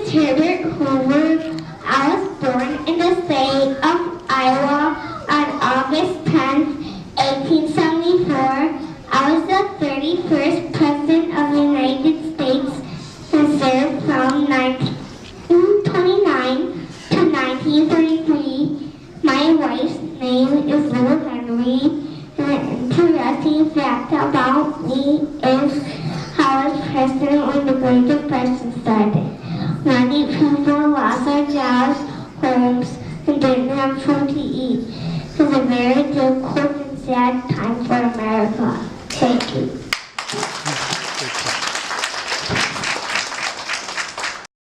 is Herbert Hoover. I was born in the state of Iowa on August 10th, 1874. I was the 31st President of the United States and served from 1929 to 1933. My wife's name is Little Henry. An interesting fact about me is I was president when the Great Depression started. Many people lost their jobs, homes, and didn't have food to eat. It was a very difficult and sad time.